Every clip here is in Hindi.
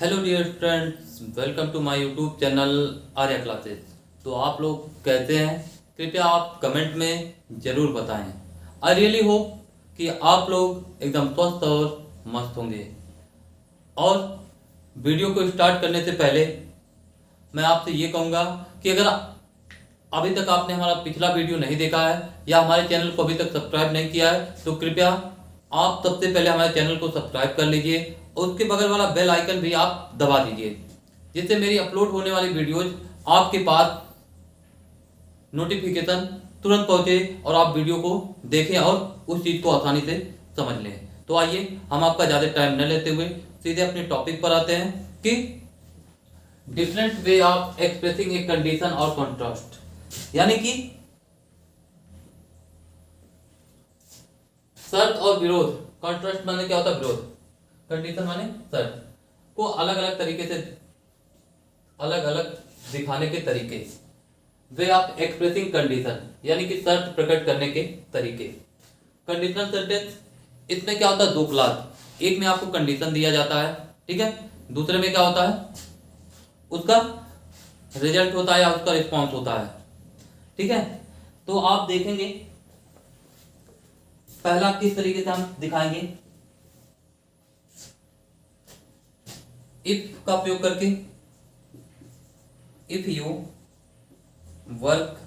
Hello dear friends, welcome to my YouTube channel Arya classes. तो आप लोग कहते हैं, कृपया आप कमेंट में ज़रूर बताएं। आई रियली होप कि आप लोग एकदम स्वस्थ और मस्त होंगे। और वीडियो को स्टार्ट करने से पहले मैं आपसे ये कहूँगा कि अगर अभी तक आपने हमारा पिछला वीडियो नहीं देखा है या हमारे चैनल को अभी तक सब्सक्राइब नहीं किया है तो कृपया आप सबसे पहले हमारे चैनल को सब्सक्राइब कर लीजिए और उसके बगल वाला बेल आइकन भी आप दबा दीजिए, जिससे मेरी अपलोड होने वाली वीडियोज आपके पास नोटिफिकेशन तुरंत पहुंचे और आप वीडियो को देखें और उस चीज़ को आसानी से समझ लें। तो आइए हम आपका ज़्यादा टाइम न लेते हुए सीधे अपने टॉपिक पर आते हैं कि different way of expressing a condition और कॉन्ट्रास्ट। यानी कि शर्त और विरोध। कॉन्ट्रास्ट माने क्या होता है? विरोध। कंडीशन माने शर्त को अलग अलग तरीके से अलग अलग दिखाने के तरीके। वे ऑफ एक्सप्रेसिंग कंडीशन यानी कि शर्त प्रकट करने के तरीके। कंडीशनल सेंटेंस, इसमें क्या होता है? दो क्लास। एक में आपको कंडीशन दिया जाता है, ठीक है। दूसरे में क्या होता है? उसका रिजल्ट होता है या उसका रिस्पॉन्स होता है, ठीक है। तो आप देखेंगे पहला किस तरीके से हम दिखाएंगे, इफ का उपयोग करके। If you work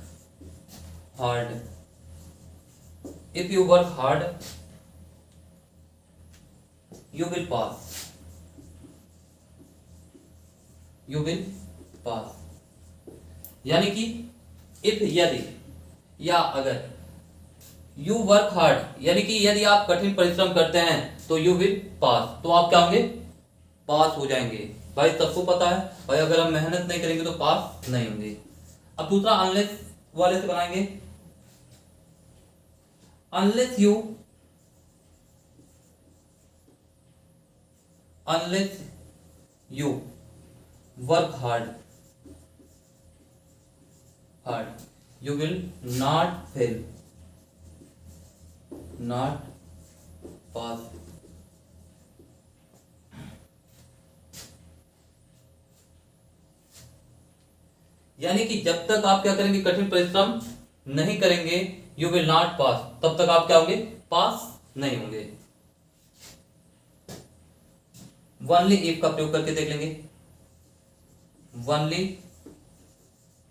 hard, if you work hard you will pass, you will pass. यानी कि इफ यदि या अगर, यू वर्क हार्ड यानी कि यदि आप कठिन परिश्रम करते हैं तो यू विल पास, तो आप क्या होंगे? पास हो जाएंगे। भाई सबको पता है भाई, अगर हम मेहनत नहीं करेंगे तो पास नहीं होंगे। अब दूसरा अनलेस वाले से बनाएंगे। Unless you, unless you work hard, hard you will not fail, not pass. यानी कि जब तक आप क्या करेंगे? कठिन परिश्रम नहीं करेंगे, यू विल नॉट पास, तब तक आप क्या होंगे? पास नहीं होंगे। वनली इफ का प्रयोग करके देख लेंगे। वनली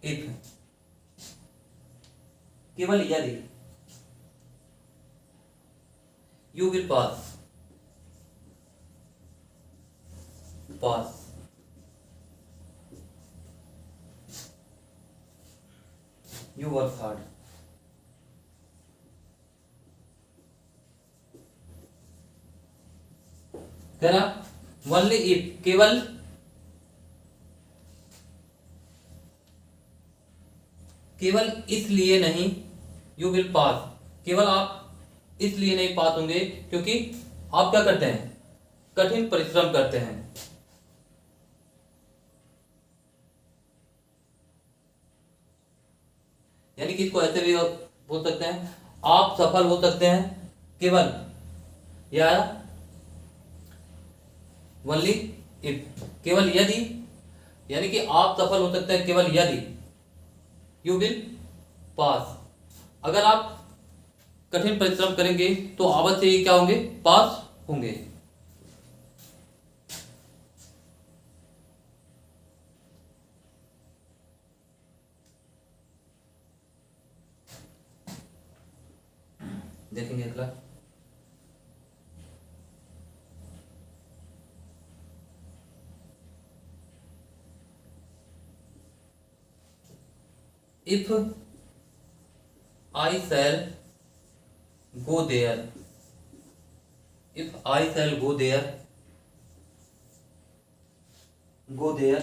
इफ, केवल यदि, you will pass, pass. You work hard, कह रहा वनली इफ, केवल केवल इसलिए नहीं, यू विल पास, केवल आप इसलिए नहीं पास होंगे क्योंकि आप क्या करते हैं? कठिन परिश्रम करते हैं। यानी कि इसको ऐसे भी बोल सकते हैं, आप सफल हो सकते हैं केवल, या वनली इफ, केवल यदि, यानी कि आप सफल हो सकते हैं केवल यदि यू विल पास, अगर आप कठिन परिश्रम करेंगे तो अवश्य ही क्या होंगे? पास होंगे। देखेंगे अगला। If I shall go there, if I shall go there, go there,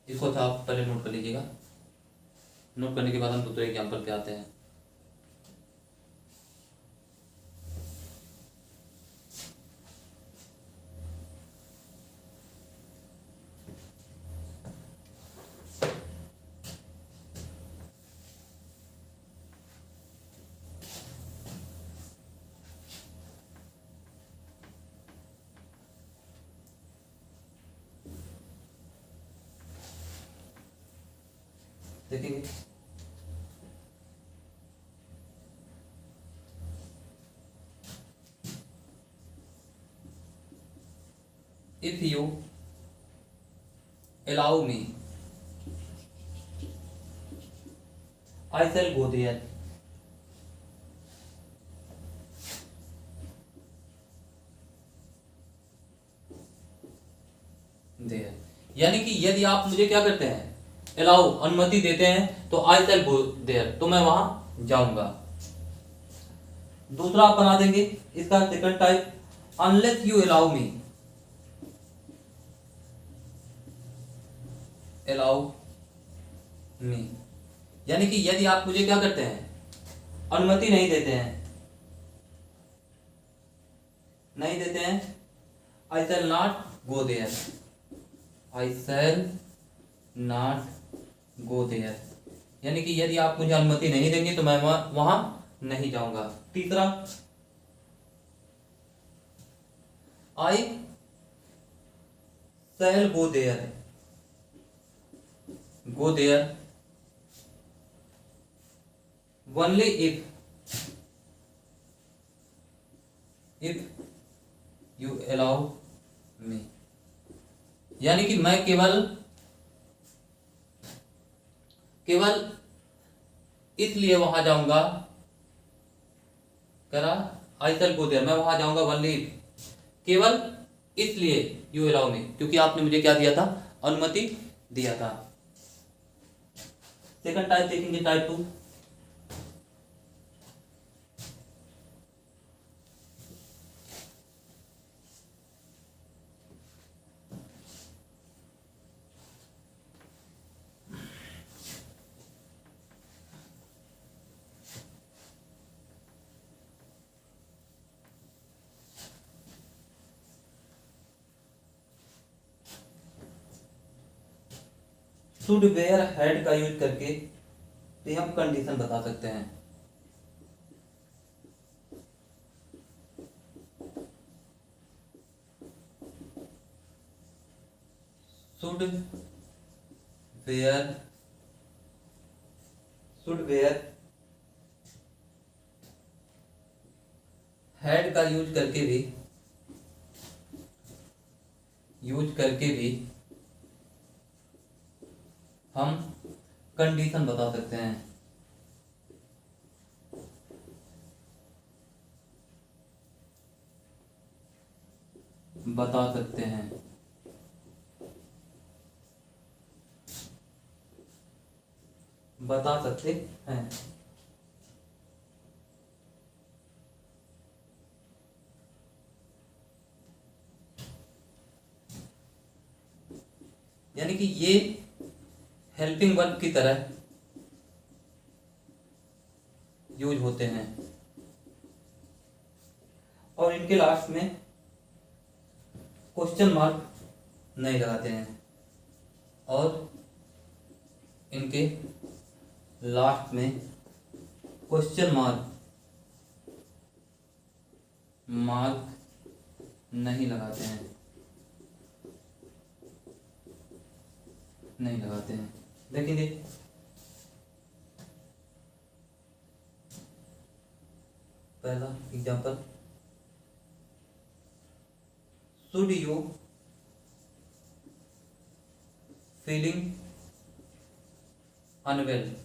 इसको तो आप पहले नोट कर लीजिएगा। नोट करने के बाद हम दूसरे एग्जाम्पल पे आते हैं। देखेंगे। If you allow me I shall go there. There यानी कि यदि आप मुझे क्या करते हैं, अलाउ अनुमति देते हैं, तो आई शैल गो देयर, तो मैं वहां जाऊंगा। दूसरा आप बना देंगे इसका second type, unless you allow me, allow me यानी कि यदि आप मुझे क्या करते हैं, अनुमति नहीं देते हैं, I shall not go there, I shall not go there यानी कि यदि आप मुझे अनुमति नहीं देंगे तो मैं वहां नहीं जाऊंगा। तीसरा, I shall go there, go there only if you allow me यानी कि मैं केवल इसलिए वहां जाऊंगा, करा आई शैल गो देयर, मैं वहां जाऊंगा ओनली केवल इसलिए यू अलाउ मी, क्योंकि आपने मुझे क्या दिया था, अनुमति दिया था। सेकंड टाइप देखेंगे, टाइप 2। शुड वेयर हैड का यूज करके तो हम कंडीशन बता सकते हैं। शुड वेयर हैड का यूज करके भी हम कंडीशन बता सकते हैं। बता सकते हैं यानी कि ये हेल्पिंग वर्ब की तरह यूज होते हैं और इनके लास्ट में क्वेश्चन मार्क नहीं लगाते हैं और इनके लास्ट में क्वेश्चन मार्क नहीं लगाते हैं, देखेंगे। पहला example, should you feeling unwell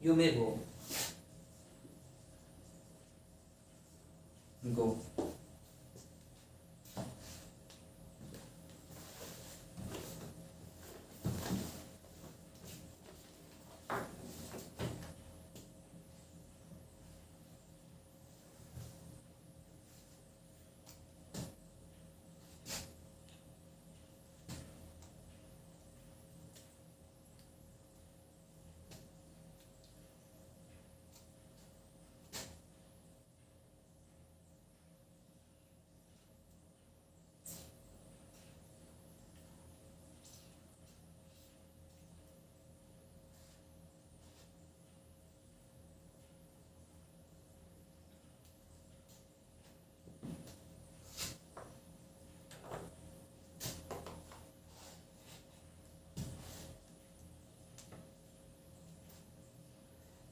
you may go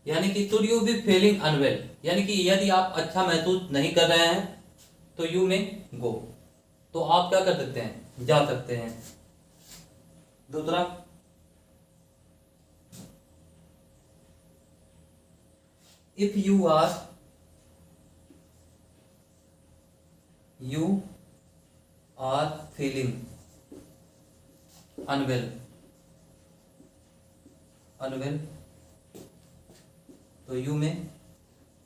यानी कि should you be feeling unwell, यानी कि यदि आप अच्छा महसूस नहीं कर रहे हैं तो यू में गो, तो आप क्या कर सकते हैं, जा सकते हैं। दूसरा, if you are feeling unwell तो यू में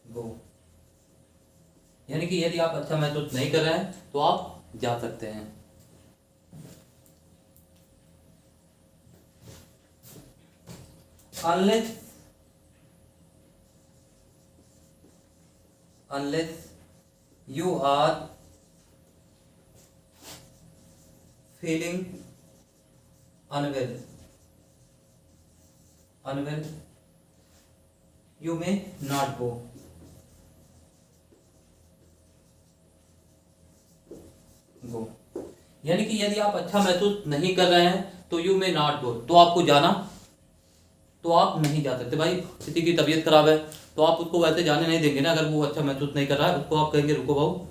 गो, यानी कि यदि आप अच्छा महसूस नहीं कर रहे हैं तो आप जा सकते हैं। Unless you are feeling unwell you may not go, यानी कि यदि आप अच्छा महसूस नहीं कर रहे हैं तो यू मे नॉट गो, तो आपको जाना, तो आप नहीं जा सकते। भाई किसी की तबीयत खराब है तो आप उसको वैसे जाने नहीं देंगे ना, अगर वो अच्छा महसूस नहीं कर रहा है उसको आप कहेंगे रुको भाऊ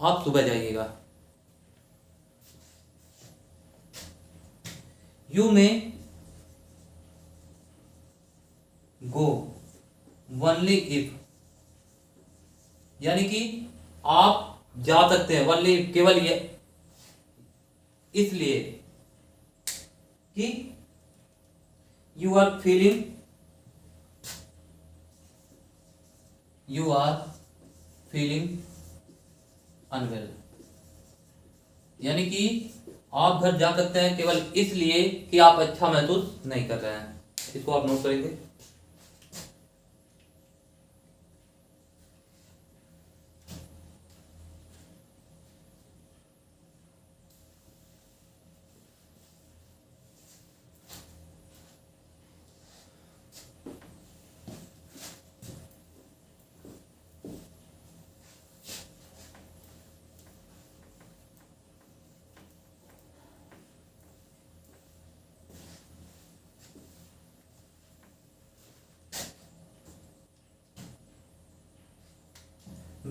आप सुबह जाइएगा। You may go only if, यानी कि आप जा सकते हैं ओनली इफ, केवल ये इसलिए कि यू आर फीलिंग अनवेल, यानी कि आप घर जा सकते हैं केवल इसलिए कि आप अच्छा महसूस नहीं कर रहे हैं। इसको आप नोट करेंगे।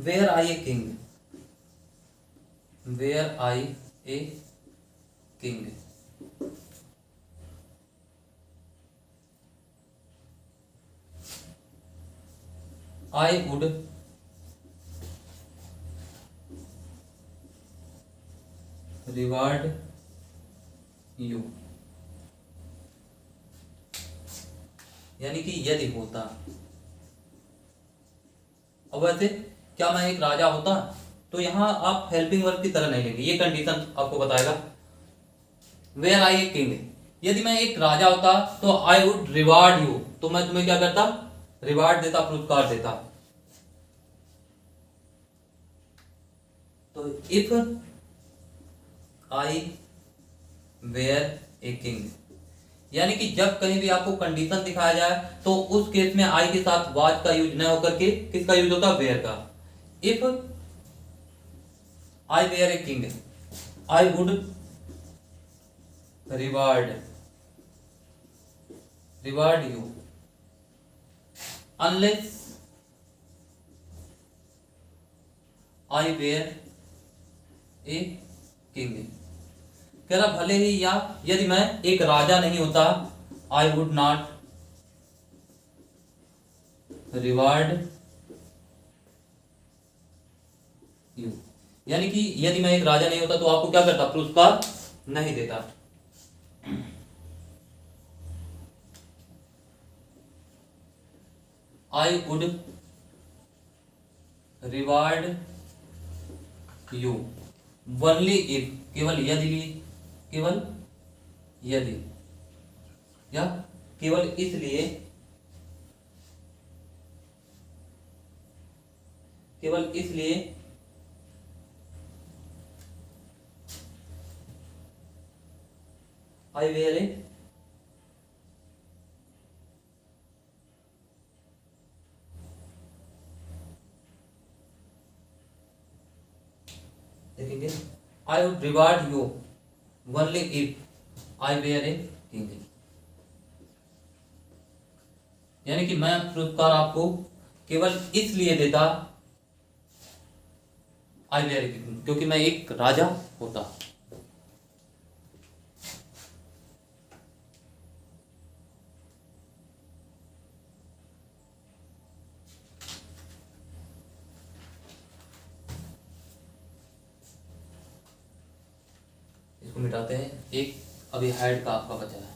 Were I a king? Were I a king? I would reward you, यानी कि यदि होता। अब वैसे क्या मैं एक राजा होता तो यहां आप हेल्पिंग वर्ब की तरह नहीं लेंगे, ये कंडीशन आपको बताएगा। वेयर आई ए किंग, यदि मैं एक राजा होता तो आई वुड रिवार्ड यू, तो मैं तुम्हें क्या करता, रिवार्ड देता, पुरस्कार देता। तो if I were a king, यानी कि जब कहीं भी आपको कंडीशन दिखाया जाए तो उस केस में आई के साथ वाज का यूज न होकर के किसका यूज होता, वेयर का। If I were a king I would reward you unless I were a king. कह रहा भले ही या यदि मैं एक राजा नहीं होता, I would not reward you, यानी कि यदि मैं एक राजा नहीं होता तो आपको क्या करता, पुरस्कार नहीं देता। I would reward you only if, केवल यदि या केवल इसलिए, आई वेयर ए देखेंगे, I would reward you only if I were a king, यानी कि मैं पुरस्कार आपको केवल इसलिए देता, आई वेयर क्योंकि मैं एक राजा होता। इसको मिटाते हैं, एक अभी हेड का आपका बचा है।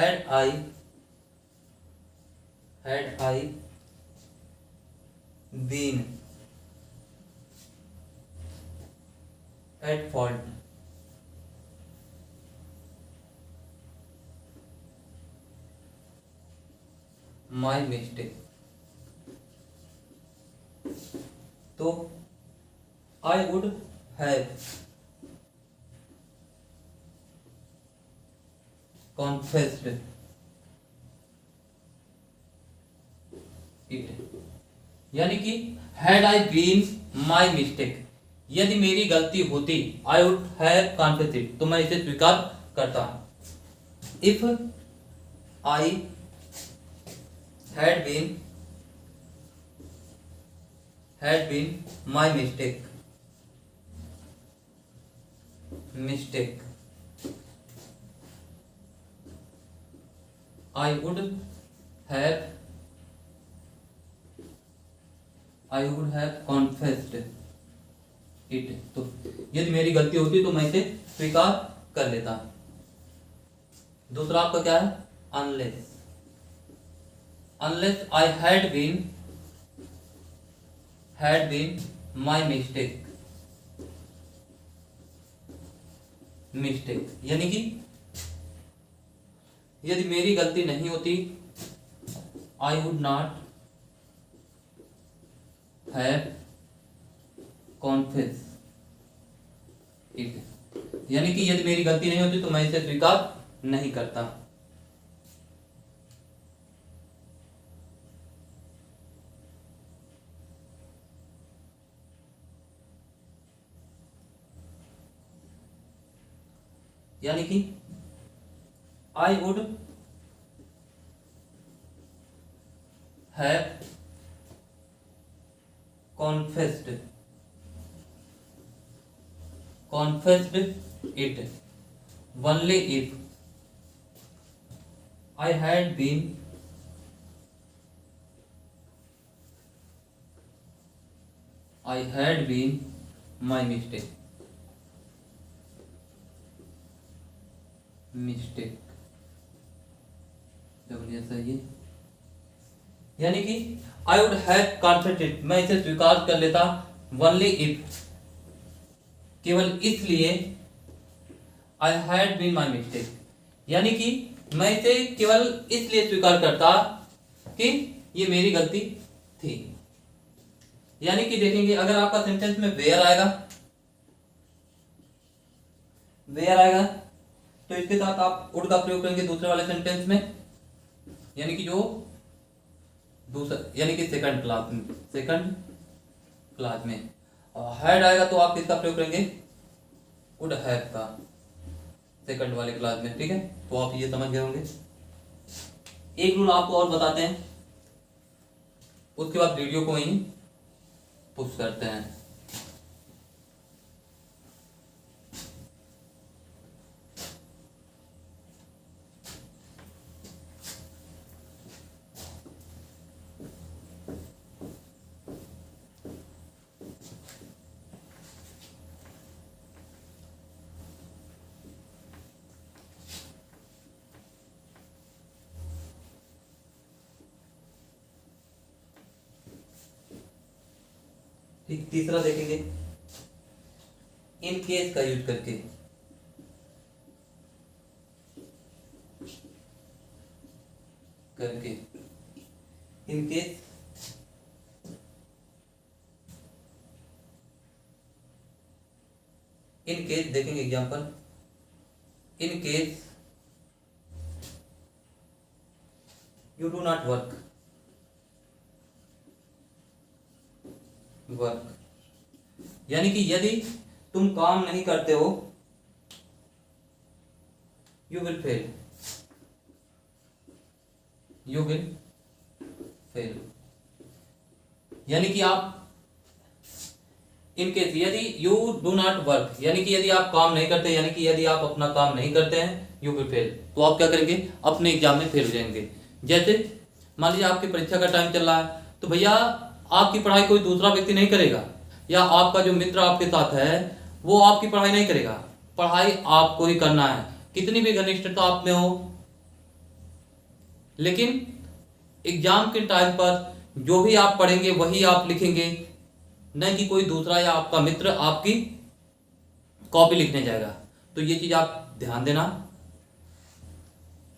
had I been at fault, my mistake, तो I would have confessed it। यानी कि had I been my mistake, यदि मेरी गलती होती, I would have confessed it, तो मैं इसे स्वीकार करता। If I had been my mistake, I would have confessed it, तो यदि मेरी गलती होती तो मैं इसे स्वीकार कर लेता। दूसरा आपका क्या है, unless I had been my mistake, यानी कि यदि मेरी गलती नहीं होती, I would not have confessed it, यानी कि यदि मेरी गलती नहीं होती तो मैं इसे स्वीकार नहीं करता। यानी कि I would have confessed it only if I had been my mistake, यानी कि I would have confessed it, मैं इसे स्वीकार कर लेता only if, केवल इसलिए I had been my mistake, यानी कि मैं इसे केवल इसलिए स्वीकार करता कि ये मेरी गलती थी। यानी कि देखेंगे अगर आपका सेंटेंस में वेयर आएगा तो इसके साथ आप वुड का प्रयोग करेंगे दूसरे वाले सेंटेंस में, यानी कि जो दूसरा यानी कि सेकंड क्लास में। और हैड आएगा तो आप किसका प्रयोग करेंगे, वुड हैव का, सेकंड वाले क्लास में। ठीक है, तो आप ये समझ गए होंगे। एक रूल आपको और बताते हैं, उसके बाद वीडियो को वहीं पुश करते हैं। ठीक, तीसरा देखेंगे इन केस का यूज करके। इन केस इन केस देखेंगे example, in case you do not work, यानी कि यदि तुम काम नहीं करते हो, you will fail, you will fail, यानी कि आप इनकेस यदि यू डू नॉट वर्क, यानी कि यदि आप काम नहीं करते, यानी कि यदि आप अपना काम नहीं करते हैं, यू विल फेल, तो आप क्या करेंगे, अपने एग्जाम में फेल हो जाएंगे। जैसे मान लीजिए आपकी परीक्षा का टाइम चल रहा है, तो भैया आपकी पढ़ाई कोई दूसरा व्यक्ति नहीं करेगा, या आपका जो मित्र आपके साथ है वो आपकी पढ़ाई नहीं करेगा, पढ़ाई आपको ही करना है, कितनी भी घनिष्ठता आप में हो। लेकिन एग्जाम के टाइम पर जो भी आप पढ़ेंगे वही आप लिखेंगे, न कि कोई दूसरा या आपका मित्र आपकी कॉपी लिखने जाएगा। तो ये चीज आप ध्यान देना।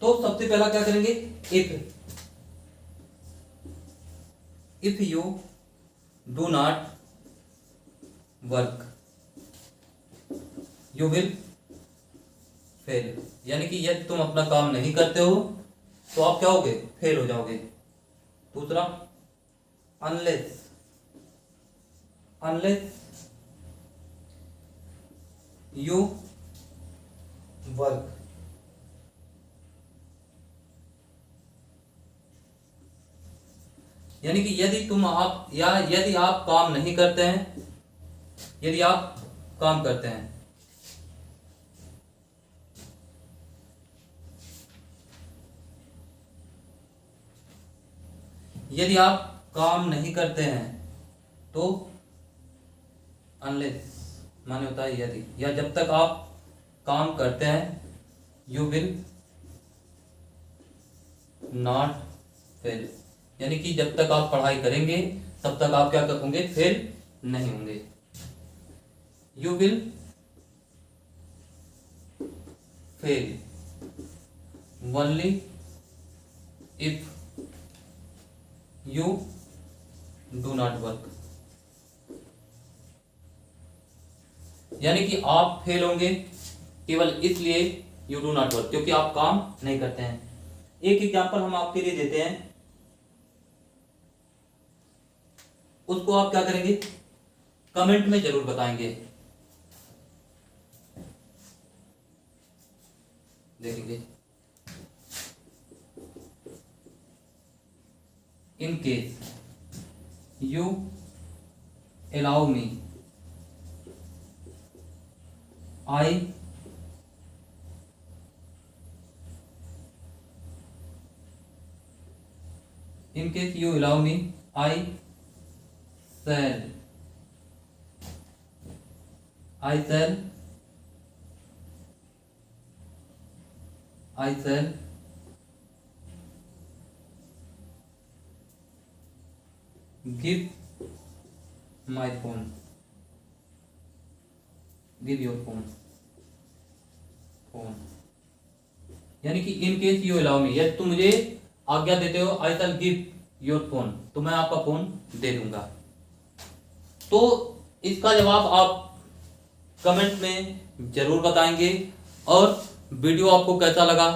तो सबसे पहला क्या करेंगे, if you do not work you will fail, यानी कि यदि तुम अपना काम नहीं करते हो तो आप क्या होगे, फेल हो जाओगे। दूसरा, अनलेस यू वर्क, यानी कि यदि आप काम नहीं करते हैं, यदि आप काम करते हैं, यदि आप काम नहीं करते हैं तो अनलेस माने होता है यदि, या जब तक आप काम करते हैं, यू विल नॉट फेल, यानी कि जब तक आप पढ़ाई करेंगे तब तक आप क्या होंगे, फेल नहीं होंगे। You will fail only if you do not work, यानी कि आप फेल होंगे केवल इसलिए यू डू नॉट वर्क, क्योंकि आप काम नहीं करते हैं। एक एग्जांपल हम आपके लिए देते हैं, उसको आप क्या करेंगे, कमेंट में जरूर बताएंगे। देखेंगे, in case you allow me I in case you allow me I shall give my phone, give your phone, यानी कि इन केस यू अलाउ मी, यदि तुम मुझे आज्ञा देते हो, आई शैल गिव योर फोन, तो मैं आपका फोन दे दूंगा। तो इसका जवाब आप कमेंट में जरूर बताएंगे, और वीडियो आपको कैसा लगा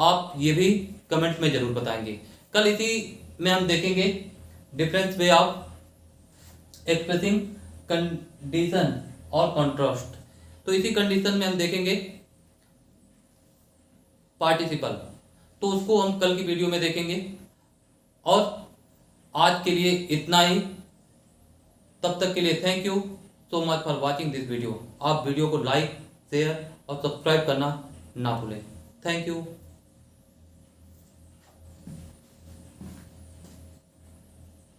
आप ये भी कमेंट में जरूर बताएंगे। कल इसी में हम देखेंगे difference way of expressing condition और कॉन्ट्रास्ट। तो इसी कंडीशन में हम देखेंगे पार्टिसिपल, तो उसको हम कल की वीडियो में देखेंगे। और आज के लिए इतना ही, तब तक के लिए thank you so much for watching this video. आप वीडियो को लाइक, शेयर और सब्सक्राइब करना ना भूलें। Thank you.